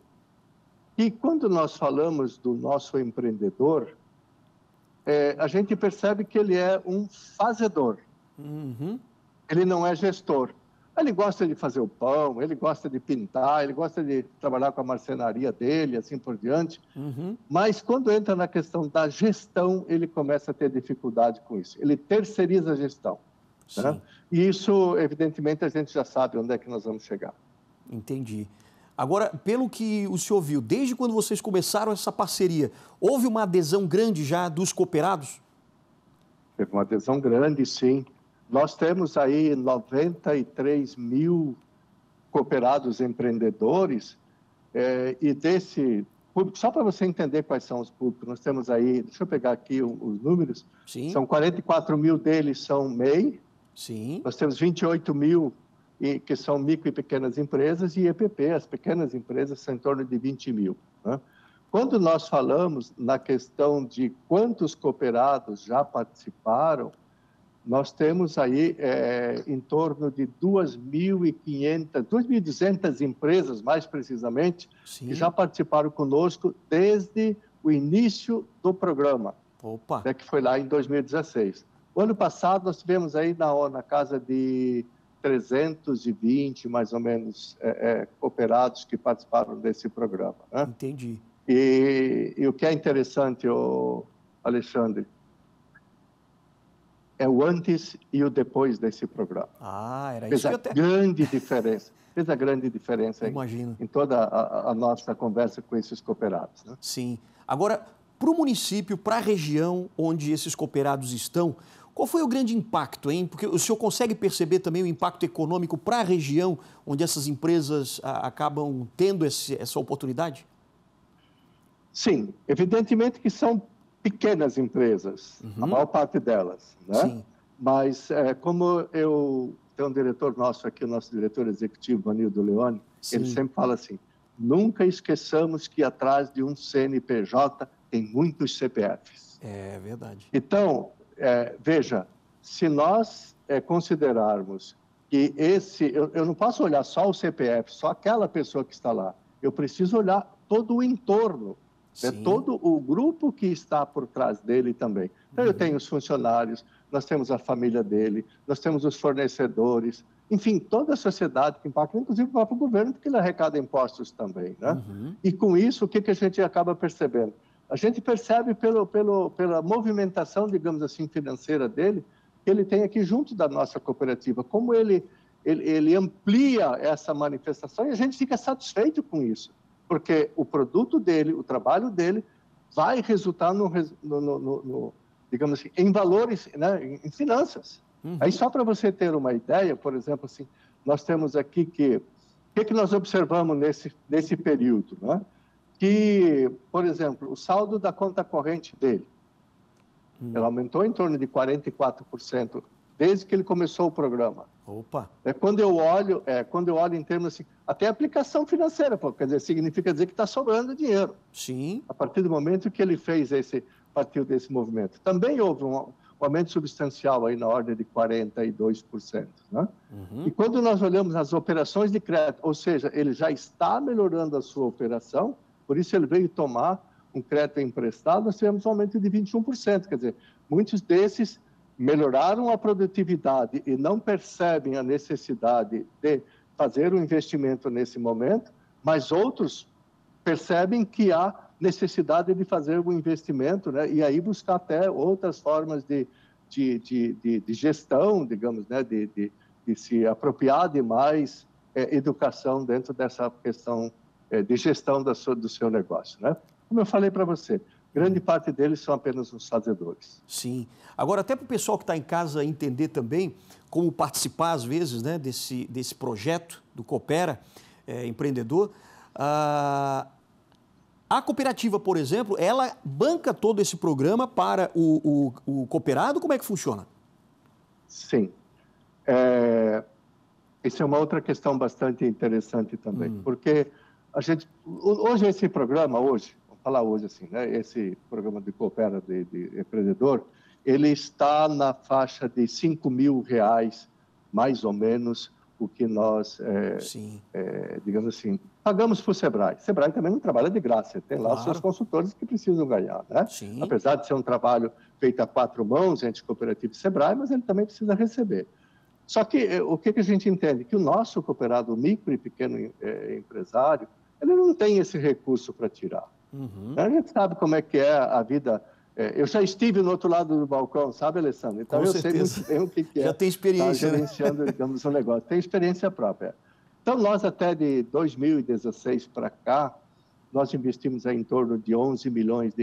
Que quando nós falamos do nosso empreendedor, a gente percebe que ele é um fazedor. Ele não é gestor. Ele gosta de fazer o pão, ele gosta de pintar, ele gosta de trabalhar com a marcenaria dele, assim por diante. Mas quando entra na questão da gestão, ele começa a ter dificuldade com isso. Ele terceiriza a gestão. Né? E isso, evidentemente, a gente já sabe onde é que nós vamos chegar. Entendi. Agora, pelo que o senhor viu, desde quando vocês começaram essa parceria, houve uma adesão grande já dos cooperados? Teve uma adesão grande, sim. Nós temos aí 93 mil cooperados empreendedores e desse público, só para você entender quais são os públicos, nós temos aí, deixa eu pegar aqui os números, são 44 mil deles são MEI, nós temos 28 mil que são micro e pequenas empresas e EPP, as pequenas empresas são em torno de 20 mil. Né? Quando nós falamos na questão de quantos cooperados já participaram, nós temos aí em torno de 2.500, 2.200 empresas, mais precisamente, que já participaram conosco desde o início do programa, que foi lá em 2016. O ano passado, nós tivemos aí na casa de 320, mais ou menos, cooperados que participaram desse programa. Né? Entendi. E o que é interessante, Alexandre, é o antes e o depois desse programa. Era isso que eu até... grande diferença. Fez a grande diferença em toda a nossa conversa com esses cooperados. Né? Sim. Agora, para o município, para a região onde esses cooperados estão, qual foi o grande impacto, hein? Porque o senhor consegue perceber também o impacto econômico para a região onde essas empresas acabam tendo essa oportunidade? Sim, evidentemente que são pequenas empresas, a maior parte delas, né? Sim. Mas como eu tenho um diretor nosso aqui, o nosso diretor executivo, Vanildo Leone, ele sempre fala assim, nunca esqueçamos que atrás de um CNPJ tem muitos CPFs. É verdade. Então, veja, se nós considerarmos que eu não posso olhar só o CPF, só aquela pessoa que está lá, eu preciso olhar todo o entorno, todo o grupo que está por trás dele também. Então, eu tenho os funcionários, nós temos a família dele, nós temos os fornecedores, enfim, toda a sociedade que impacta, inclusive o próprio governo, porque ele arrecada impostos também. Né? E com isso, o que a gente acaba percebendo? A gente percebe pela movimentação, digamos assim, financeira dele, que ele tem aqui junto da nossa cooperativa, como ele amplia essa manifestação e a gente fica satisfeito com isso, porque o produto dele, o trabalho dele, vai resultar digamos assim, em valores, né, em finanças. Aí só para você ter uma ideia, por exemplo, assim, nós temos aqui o que nós observamos nesse período, né? Que, por exemplo, o saldo da conta corrente dele, ela aumentou em torno de 44% desde que ele começou o programa. Quando eu olho em termos assim, até aplicação financeira, quer dizer, significa dizer que está sobrando dinheiro. Sim. A partir do momento que ele fez partiu desse movimento. Também houve um aumento substancial aí na ordem de 42%. Né? E quando nós olhamos as operações de crédito, ou seja, ele já está melhorando a sua operação, por isso ele veio tomar um crédito emprestado, nós tivemos um aumento de 21%. Quer dizer, muitos desses melhoraram a produtividade e não percebem a necessidade de fazer um investimento nesse momento, mas outros percebem que há necessidade de fazer um investimento, né? E aí buscar até outras formas de gestão, digamos, né? de se apropriar de mais educação dentro dessa questão de gestão do seu negócio. Né? Como eu falei para você, grande parte deles são apenas os fazedores. Sim. Agora, até para o pessoal que está em casa entender também como participar, às vezes, né, desse projeto do Coopera Empreendedor, a cooperativa, por exemplo, ela banca todo esse programa para o cooperado? Como é que funciona? Sim. Isso é uma outra questão bastante interessante também, porque hoje vamos falar hoje assim, né? Esse programa de Coopera de empreendedor, ele está na faixa de R$ 5.000, mais ou menos, o que nós, digamos assim, pagamos para o Sebrae. O Sebrae também não trabalha de graça, tem lá os seus consultores que precisam ganhar, né? Sim. Apesar de ser um trabalho feito a 4 mãos entre Cooperativa e Sebrae, mas ele também precisa receber. Só que o que a gente entende? Que o nosso cooperado, o micro e pequeno empresário, ele não tem esse recurso para tirar. A gente sabe como é que é a vida. Eu já estive no outro lado do balcão, sabe, Alessandro? Então, eu sei muito bem o que é. Já tem experiência, estar gerenciando, digamos, um negócio. Tem experiência própria. Então, nós até de 2016 para cá, nós investimos em torno de R$ 11 milhões.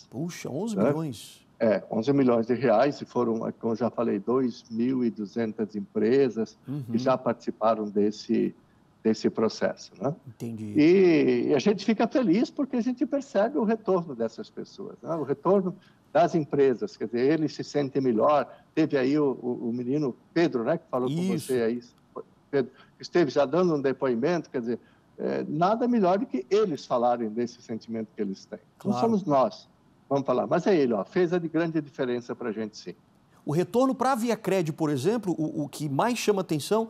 Puxa, 11 milhões? 11 milhões de reais, e foram, como eu já falei, 2.200 empresas que já participaram desse processo, né? Entendi. E a gente fica feliz porque a gente percebe o retorno dessas pessoas, né? O retorno das empresas, quer dizer, eles se sentem melhor. Teve aí o menino Pedro, né, que falou com você aí, Pedro, esteve já dando um depoimento, quer dizer, nada melhor do que eles falarem desse sentimento que eles têm. Claro. Não somos nós, vamos falar, mas é ele, fez a grande diferença para a gente, sim. O retorno para a ViaCred, por exemplo, o que mais chama atenção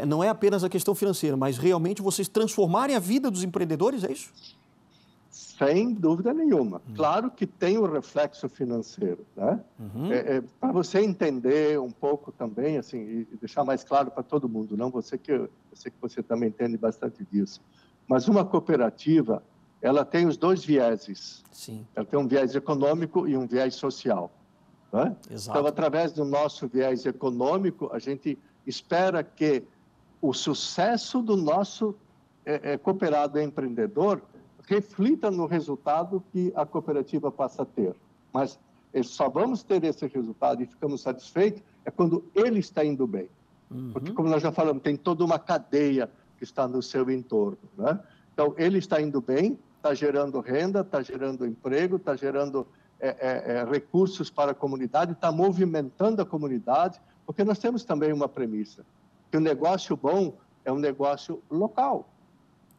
não é apenas a questão financeira, mas realmente vocês transformarem a vida dos empreendedores, é isso? Sem dúvida nenhuma. Claro que tem o reflexo financeiro, né? Para você entender um pouco também, assim, e deixar mais claro para todo mundo, não você que você também entende bastante disso. Mas uma cooperativa, ela tem os dois vieses. Sim. Ela tem um viés econômico e um viés social, né? Exato. Então, através do nosso viés econômico, a gente espera que o sucesso do nosso cooperado empreendedor reflita no resultado que a cooperativa passa a ter. Mas só vamos ter esse resultado e ficamos satisfeitos quando ele está indo bem. Porque, como nós já falamos, tem toda uma cadeia que está no seu entorno, né? Então, ele está indo bem, está gerando renda, está gerando emprego, está gerando recursos para a comunidade, está movimentando a comunidade, porque nós temos também uma premissa, que o negócio bom é um negócio local.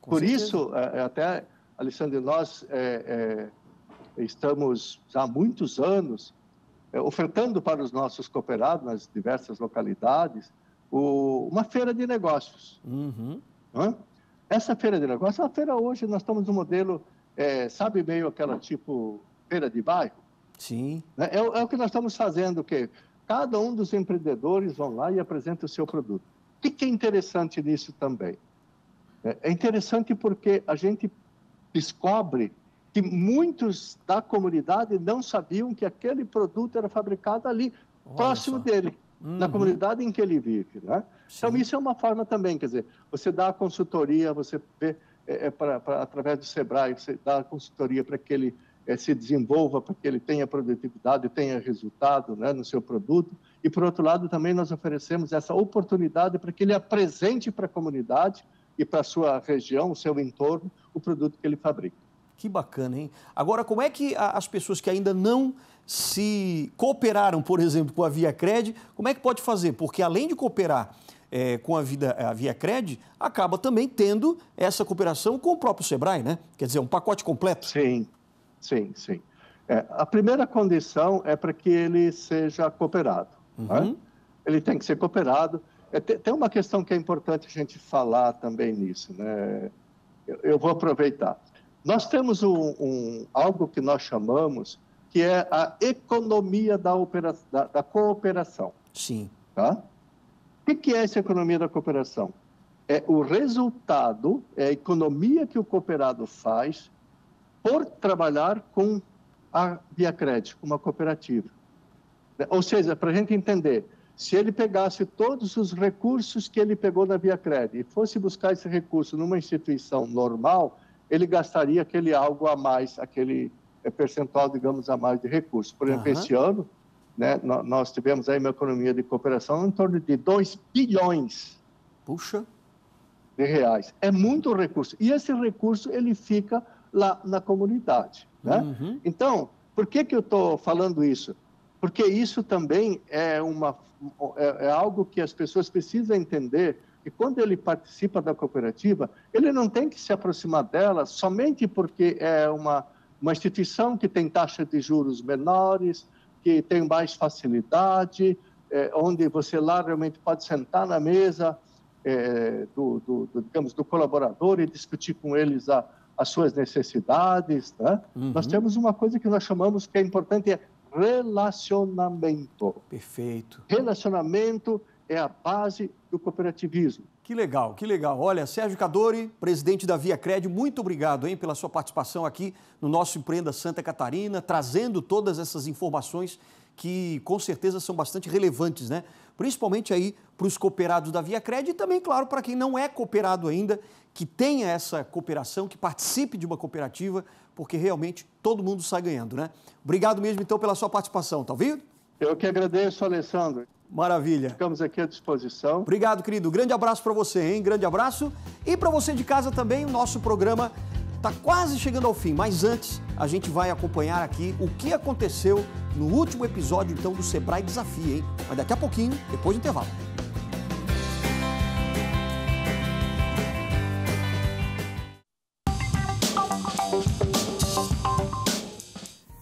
Por isso, até, Alessandro, nós estamos já há muitos anos ofertando para os nossos cooperados, nas diversas localidades, uma feira de negócios. Essa feira de negócios, a feira hoje, nós estamos no modelo, sabe, meio aquela tipo feira de bairro? Sim. É o que nós estamos fazendo, que cada um dos empreendedores vão lá e apresenta o seu produto. O que é interessante nisso também? É interessante porque a gente descobre que muitos da comunidade não sabiam que aquele produto era fabricado ali, próximo dele, na comunidade em que ele vive, né? Então, isso é uma forma também, quer dizer, você dá a consultoria, você vê, através do Sebrae, você dá a consultoria para que ele se desenvolva, para que ele tenha produtividade, tenha resultado, né, no seu produto. E, por outro lado, também nós oferecemos essa oportunidade para que ele apresente para a comunidade e para a sua região, o seu entorno, o produto que ele fabrica. Que bacana, hein? Agora, como é que as pessoas que ainda não se cooperaram, por exemplo, com a ViaCred, como é que pode fazer? Porque, além de cooperar com a ViaCred, acaba também tendo essa cooperação com o próprio Sebrae, né? Quer dizer, um pacote completo. Sim. A primeira condição é para que ele seja cooperado. Né? Ele tem que ser cooperado. Tem uma questão que é importante a gente falar também nisso, né? Eu vou aproveitar. Nós temos algo que nós chamamos que é a economia da cooperação. Sim. Tá? O que é essa economia da cooperação? É o resultado, é a economia que o cooperado faz por trabalhar com a ViaCred, com uma cooperativa. Ou seja, para a gente entender, se ele pegasse todos os recursos que ele pegou na ViaCred e fosse buscar esse recurso numa instituição normal, ele gastaria aquele algo a mais, aquele percentual, digamos, a mais de recursos. Por exemplo, esse ano, né, nós tivemos aí uma economia de cooperação em torno de 2 bilhões de reais. É muito recurso. E esse recurso, ele fica lá na comunidade, né? Então, por que eu estou falando isso? Porque isso também é algo que as pessoas precisam entender, que quando ele participa da cooperativa, ele não tem que se aproximar dela somente porque é uma instituição que tem taxa de juros menores, que tem mais facilidade, onde você lá realmente pode sentar na mesa do colaborador e discutir com eles as suas necessidades, né? Nós temos uma coisa que nós chamamos que é importante, relacionamento. Perfeito. Relacionamento é a base do cooperativismo. Que legal, que legal. Olha, Sérgio Cadori, presidente da ViaCred, muito obrigado, hein, pela sua participação aqui no nosso Empreenda Santa Catarina, trazendo todas essas informações que com certeza são bastante relevantes, né? Principalmente aí para os cooperados da ViaCred e também, claro, para quem não é cooperado ainda, que tenha essa cooperação, que participe de uma cooperativa, porque realmente todo mundo sai ganhando, né? Obrigado mesmo, então, pela sua participação, tá ouvindo? Eu que agradeço, Alessandro. Maravilha. Ficamos aqui à disposição. Obrigado, querido. Grande abraço para você, hein? Grande abraço. E para você de casa também, o nosso programa está quase chegando ao fim, mas antes a gente vai acompanhar aqui o que aconteceu no último episódio, então, do Sebrae Desafia, hein? Mas daqui a pouquinho, depois do intervalo.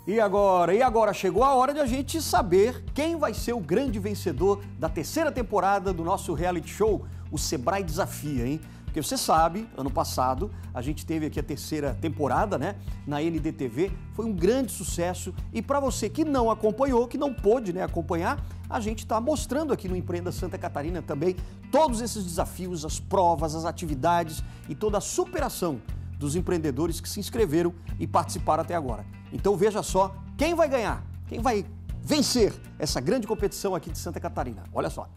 E agora chegou a hora de a gente saber quem vai ser o grande vencedor da terceira temporada do nosso reality show, o Sebrae Desafia, hein? Porque você sabe, ano passado, a gente teve aqui a terceira temporada, né, na NDTV, foi um grande sucesso e para você que não acompanhou, que não pôde, né, acompanhar, a gente está mostrando aqui no Empreenda Santa Catarina também todos esses desafios, as provas, as atividades e toda a superação dos empreendedores que se inscreveram e participaram até agora. Então veja só quem vai ganhar, quem vai vencer essa grande competição aqui de Santa Catarina. Olha só.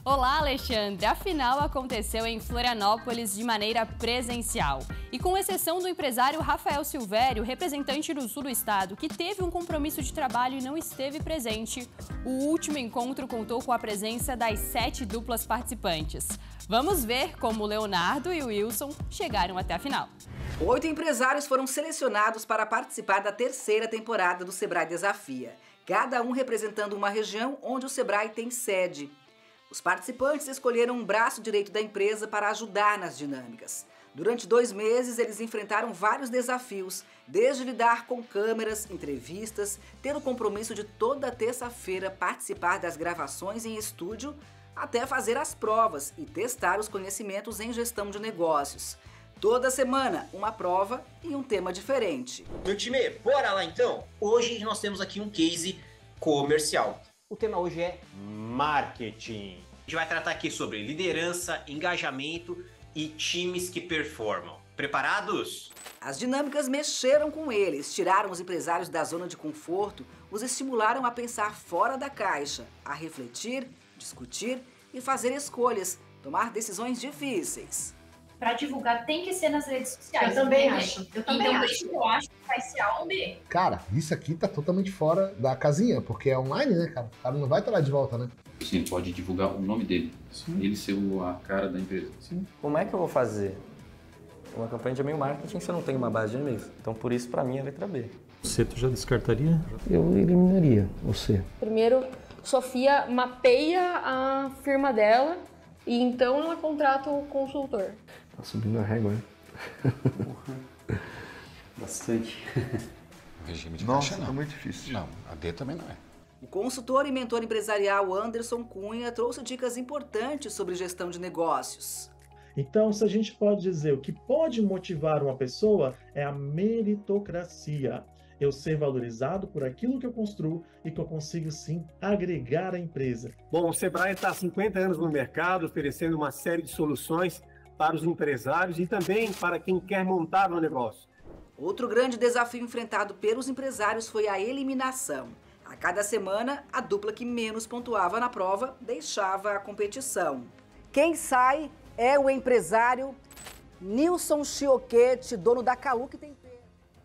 Olá, Alexandre! A final aconteceu em Florianópolis de maneira presencial. E com exceção do empresário Rafael Silvério, representante do sul do estado, que teve um compromisso de trabalho e não esteve presente, o último encontro contou com a presença das 7 duplas participantes. Vamos ver como o Leonardo e o Wilson chegaram até a final. 8 empresários foram selecionados para participar da terceira temporada do Sebrae Desafia, cada um representando uma região onde o Sebrae tem sede. Os participantes escolheram um braço direito da empresa para ajudar nas dinâmicas. Durante 2 meses, eles enfrentaram vários desafios, desde lidar com câmeras, entrevistas, ter o compromisso de toda terça-feira participar das gravações em estúdio, até fazer as provas e testar os conhecimentos em gestão de negócios. Toda semana, uma prova e um tema diferente. Meu time, bora lá então? Hoje nós temos aqui um case comercial. O tema hoje é marketing. A gente vai tratar aqui sobre liderança, engajamento e times que performam. Preparados? As dinâmicas mexeram com eles, tiraram os empresários da zona de conforto, os estimularam a pensar fora da caixa, a refletir, discutir e fazer escolhas, tomar decisões difíceis. Para divulgar tem que ser nas redes sociais. Eu também acho. Então, por isso que eu acho que vai ser A ou B. Cara, isso aqui tá totalmente fora da casinha, porque é online, né, cara? O cara não vai estar lá de volta, né? Sim, pode divulgar o nome dele. Sim. Ele ser a cara da empresa. Sim. Como é que eu vou fazer uma campanha de e-mail marketing se eu não tenho uma base de e-mails? Então, por isso, para mim, é a letra B. Você tu já descartaria? Eu eliminaria você. Primeiro, Sofia mapeia a firma dela e então ela contrata o consultor. Tá subindo a régua, né? Bastante. O regime de Nossa, caixa não. É muito difícil. Não, a D também não é. O consultor e mentor empresarial Anderson Cunha trouxe dicas importantes sobre gestão de negócios. Então, se a gente pode dizer o que pode motivar uma pessoa é a meritocracia. Eu ser valorizado por aquilo que eu construo e que eu consigo, sim, agregar à empresa. Bom, o Sebrae está há 50 anos no mercado, oferecendo uma série de soluções para os empresários e também para quem quer montar um negócio. Outro grande desafio enfrentado pelos empresários foi a eliminação. A cada semana, a dupla que menos pontuava na prova deixava a competição. Quem sai é o empresário Nilson Chioquete, dono da Caluque Tempero.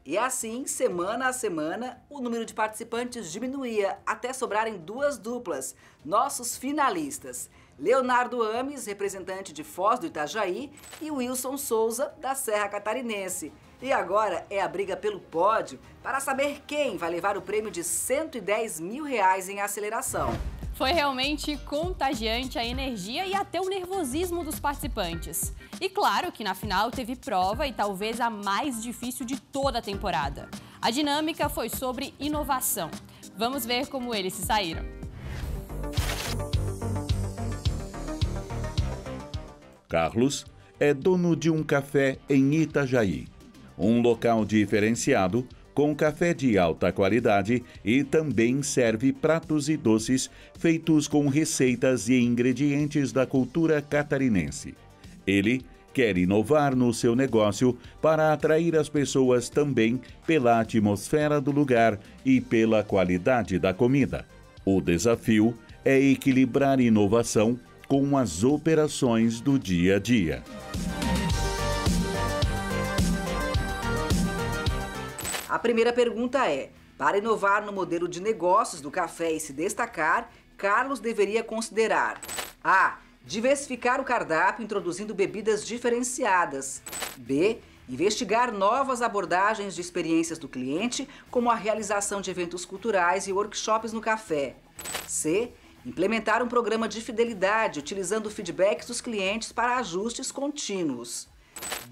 E assim, semana a semana, o número de participantes diminuía até sobrarem 2 duplas, nossos finalistas. Leonardo Ames, representante de Foz do Itajaí, e Wilson Souza, da Serra Catarinense. E agora é a briga pelo pódio para saber quem vai levar o prêmio de R$110 mil em aceleração. Foi realmente contagiante a energia e até o nervosismo dos participantes. E claro que na final teve prova e talvez a mais difícil de toda a temporada. A dinâmica foi sobre inovação. Vamos ver como eles se saíram. Carlos é dono de um café em Itajaí, um local diferenciado com café de alta qualidade e também serve pratos e doces feitos com receitas e ingredientes da cultura catarinense. Ele quer inovar no seu negócio para atrair as pessoas também pela atmosfera do lugar e pela qualidade da comida. O desafio é equilibrar inovação com as operações do dia a dia. A primeira pergunta é: para inovar no modelo de negócios do café e se destacar, Carlos deveria considerar: A. Diversificar o cardápio introduzindo bebidas diferenciadas. B. Investigar novas abordagens de experiências do cliente, como a realização de eventos culturais e workshops no café. C. Implementar um programa de fidelidade utilizando feedbacks dos clientes para ajustes contínuos.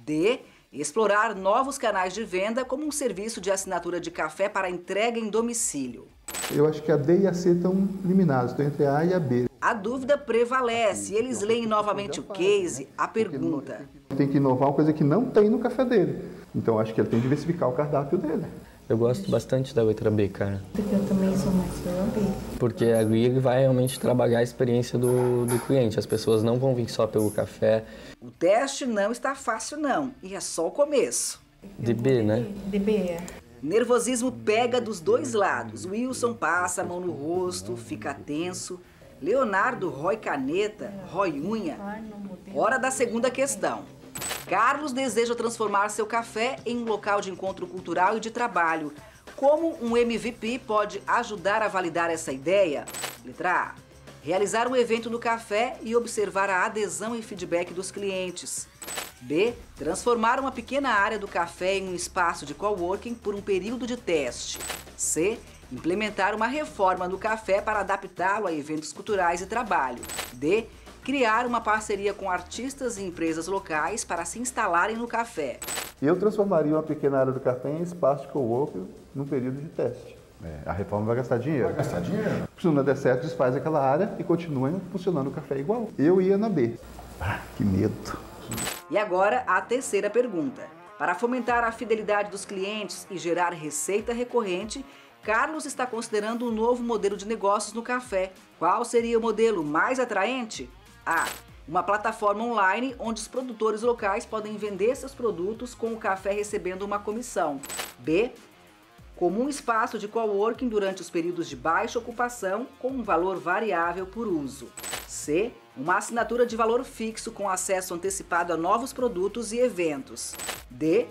D. Explorar novos canais de venda como um serviço de assinatura de café para entrega em domicílio. Eu acho que a D e a C estão eliminados, estou entre a A e a B. A dúvida prevalece. Eles leem novamente o case, a pergunta. Tem que inovar uma coisa que não tem no café dele. Então acho que ele tem que diversificar o cardápio dele. Eu gosto bastante da letra B, cara. Porque eu também sou mais pela B. Porque a GRI vai realmente trabalhar a experiência do cliente. As pessoas não vão vir só pelo café. O teste não está fácil não, e é só o começo. DB, né? DB. Nervosismo pega dos dois lados. Wilson passa a mão no rosto, fica tenso. Leonardo rói caneta, rói unha. Hora da segunda questão. Carlos deseja transformar seu café em um local de encontro cultural e de trabalho. Como um MVP pode ajudar a validar essa ideia? Letra A. Realizar um evento no café e observar a adesão e feedback dos clientes. B. Transformar uma pequena área do café em um espaço de coworking por um período de teste. C. Implementar uma reforma no café para adaptá-lo a eventos culturais e trabalho. D. Criar uma parceria com artistas e empresas locais para se instalarem no café. Eu transformaria uma pequena área do café em espaço de coworking num período de teste. A reforma vai gastar dinheiro. Vai gastar dinheiro. Se não der certo, desfaz aquela área e continua funcionando o café igual. Eu ia na B. Que medo. E agora a terceira pergunta. Para fomentar a fidelidade dos clientes e gerar receita recorrente, Carlos está considerando um novo modelo de negócios no café. Qual seria o modelo mais atraente? A. Uma plataforma online onde os produtores locais podem vender seus produtos com o café recebendo uma comissão. B. Como um espaço de coworking durante os períodos de baixa ocupação com um valor variável por uso. C. Uma assinatura de valor fixo com acesso antecipado a novos produtos e eventos. D.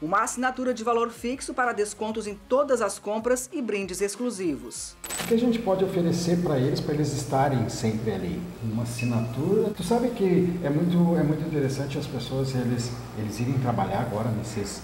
Uma assinatura de valor fixo para descontos em todas as compras e brindes exclusivos. O que a gente pode oferecer para eles estarem sempre ali? Uma assinatura. Tu sabe que é muito interessante as pessoas eles irem trabalhar agora nesses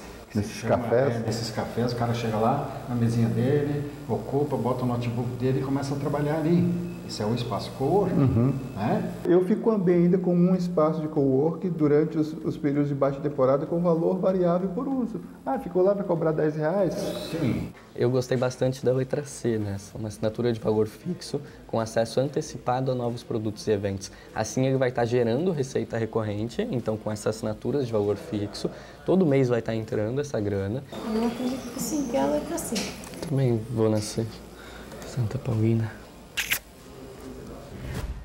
cafés. Nesses cafés, o cara chega lá na mesinha dele, ocupa, bota o notebook dele e começa a trabalhar ali. Esse é o espaço coworking, né? Eu fico bem ainda com um espaço de coworking durante os períodos de baixa temporada com valor variável por uso. Ficou lá para cobrar R$10? Sim. Eu gostei bastante da letra C, né? Uma assinatura de valor fixo com acesso antecipado a novos produtos e eventos. Assim ele vai estar gerando receita recorrente, então com essas assinaturas de valor fixo, todo mês vai estar entrando essa grana. Eu acredito que sim, que é a letra C. Também vou nascer. Santa Paulina.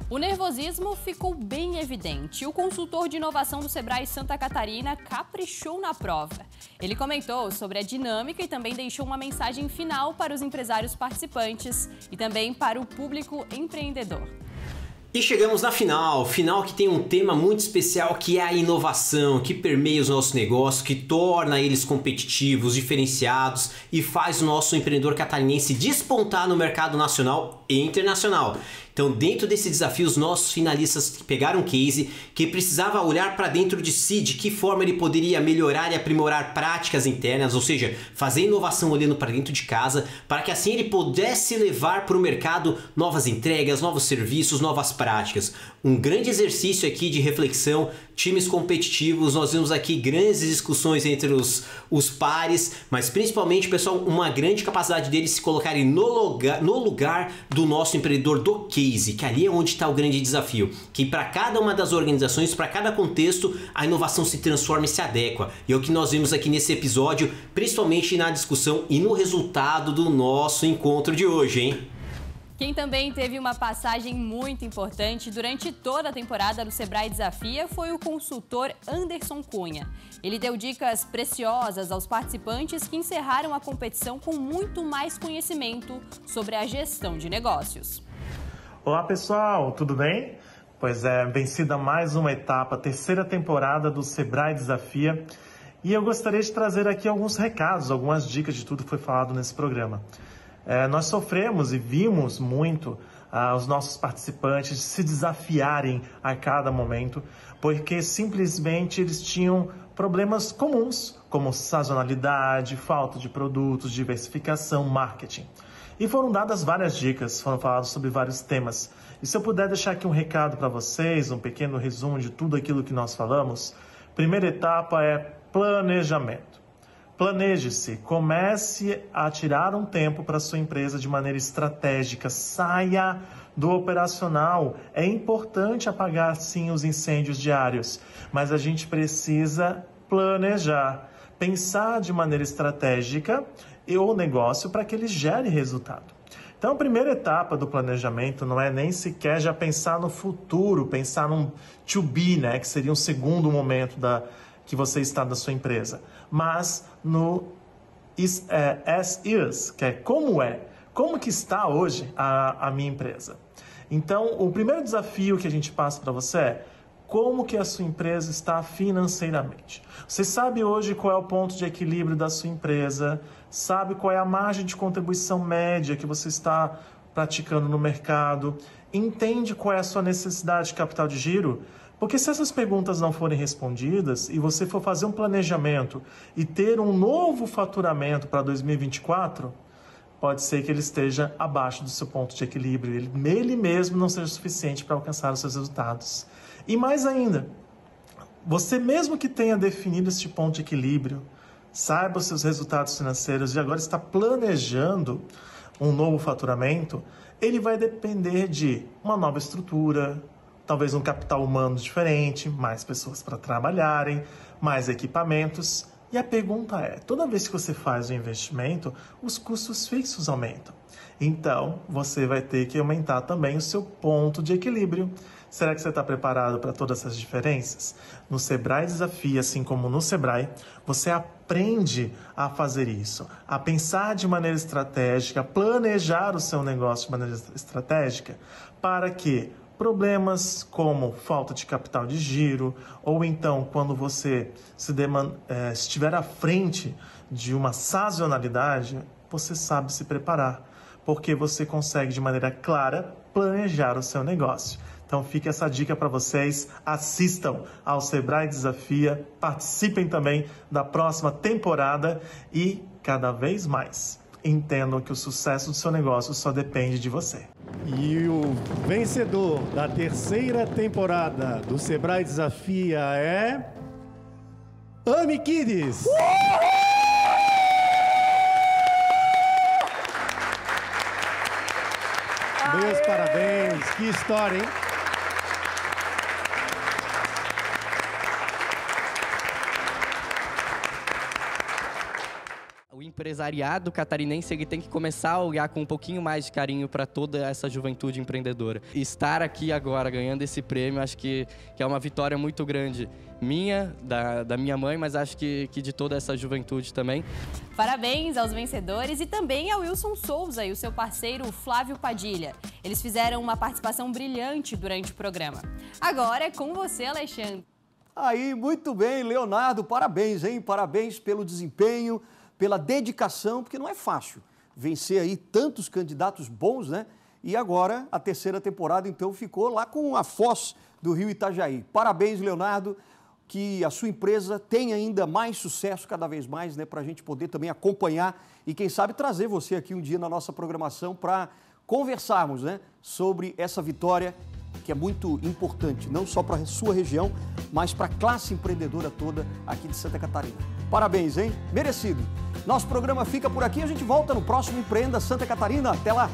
O nervosismo ficou bem evidente. O consultor de inovação do Sebrae Santa Catarina caprichou na prova. Ele comentou sobre a dinâmica e também deixou uma mensagem final para os empresários participantes e também para o público empreendedor. E chegamos na final que tem um tema muito especial, que é a inovação, que permeia os nossos negócios, que torna eles competitivos, diferenciados e faz o nosso empreendedor catarinense despontar no mercado nacional e internacional. Então, dentro desse desafio, os nossos finalistas pegaram um case que precisava olhar para dentro de si, de que forma ele poderia melhorar e aprimorar práticas internas, ou seja, fazer inovação olhando para dentro de casa, para que assim ele pudesse levar para o mercado novas entregas, novos serviços, novas práticas. Um grande exercício aqui de reflexão, times competitivos, nós vimos aqui grandes discussões entre os pares, mas principalmente, pessoal, uma grande capacidade deles se colocarem no lugar do nosso empreendedor do case, que ali é onde está o grande desafio, que para cada uma das organizações, para cada contexto, a inovação se transforma e se adequa. E é o que nós vimos aqui nesse episódio, principalmente na discussão e no resultado do nosso encontro de hoje, hein? Quem também teve uma passagem muito importante durante toda a temporada do Sebrae Desafia foi o consultor Anderson Cunha. Ele deu dicas preciosas aos participantes que encerraram a competição com muito mais conhecimento sobre a gestão de negócios. Olá pessoal, tudo bem? Pois é, vencida mais uma etapa, terceira temporada do Sebrae Desafia. E eu gostaria de trazer aqui alguns recados, algumas dicas de tudo que foi falado nesse programa. Nós sofremos e vimos muito os nossos participantes se desafiarem a cada momento, porque simplesmente eles tinham problemas comuns, como sazonalidade, falta de produtos, diversificação, marketing. E foram dadas várias dicas, foram falados sobre vários temas. E se eu puder deixar aqui um recado para vocês, um pequeno resumo de tudo aquilo que nós falamos, primeira etapa é planejamento. Planeje-se, comece a tirar um tempo para a sua empresa de maneira estratégica, saia do operacional. É importante apagar sim os incêndios diários, mas a gente precisa planejar, pensar de maneira estratégica o negócio para que ele gere resultado. Então, a primeira etapa do planejamento não é nem sequer já pensar no futuro, pensar num to be, né, que seria um segundo momento que você está na sua empresa, mas no as is, que é como que está hoje a minha empresa. Então, o primeiro desafio que a gente passa para você é como que a sua empresa está financeiramente. Você sabe hoje qual é o ponto de equilíbrio da sua empresa, sabe qual é a margem de contribuição média que você está praticando no mercado, entende qual é a sua necessidade de capital de giro. Porque se essas perguntas não forem respondidas e você for fazer um planejamento e ter um novo faturamento para 2024, pode ser que ele esteja abaixo do seu ponto de equilíbrio, ele mesmo não seja suficiente para alcançar os seus resultados. E mais ainda, você mesmo que tenha definido este ponto de equilíbrio, saiba os seus resultados financeiros e agora está planejando um novo faturamento, ele vai depender de uma nova estrutura, talvez um capital humano diferente, mais pessoas para trabalharem, mais equipamentos. E a pergunta é, toda vez que você faz um investimento, os custos fixos aumentam. Então, você vai ter que aumentar também o seu ponto de equilíbrio. Será que você está preparado para todas essas diferenças? No Sebrae Desafia, assim como no Sebrae, você aprende a fazer isso, a pensar de maneira estratégica, planejar o seu negócio de maneira estratégica, para que problemas como falta de capital de giro, ou então quando você estiver à frente de uma sazonalidade, você sabe se preparar, porque você consegue de maneira clara planejar o seu negócio. Então fica essa dica para vocês, assistam ao Sebrae Desafia, participem também da próxima temporada e cada vez mais entendam que o sucesso do seu negócio só depende de você. E o vencedor da terceira temporada do Sebrae Desafia é... Ami Kids! Meus parabéns, que história, hein? O empresariado catarinense ele tem que começar a olhar com um pouquinho mais de carinho para toda essa juventude empreendedora. Estar aqui agora ganhando esse prêmio, acho que é uma vitória muito grande minha, da minha mãe, mas acho que de toda essa juventude também. Parabéns aos vencedores e também ao Wilson Souza e o seu parceiro Flávio Padilha. Eles fizeram uma participação brilhante durante o programa. Agora é com você, Alexandre. Aí, muito bem, Leonardo, parabéns, hein? Parabéns pelo desempenho, pela dedicação, porque não é fácil vencer aí tantos candidatos bons, né? E agora, a terceira temporada, então, ficou lá com a Foz do Rio Itajaí. Parabéns, Leonardo, que a sua empresa tenha ainda mais sucesso cada vez mais, né? Para a gente poder também acompanhar e, quem sabe, trazer você aqui um dia na nossa programação para conversarmos, né? Sobre essa vitória que é muito importante, não só para a sua região, mas para a classe empreendedora toda aqui de Santa Catarina. Parabéns, hein? Merecido. Nosso programa fica por aqui, a gente volta no próximo Empreenda Santa Catarina. Até lá!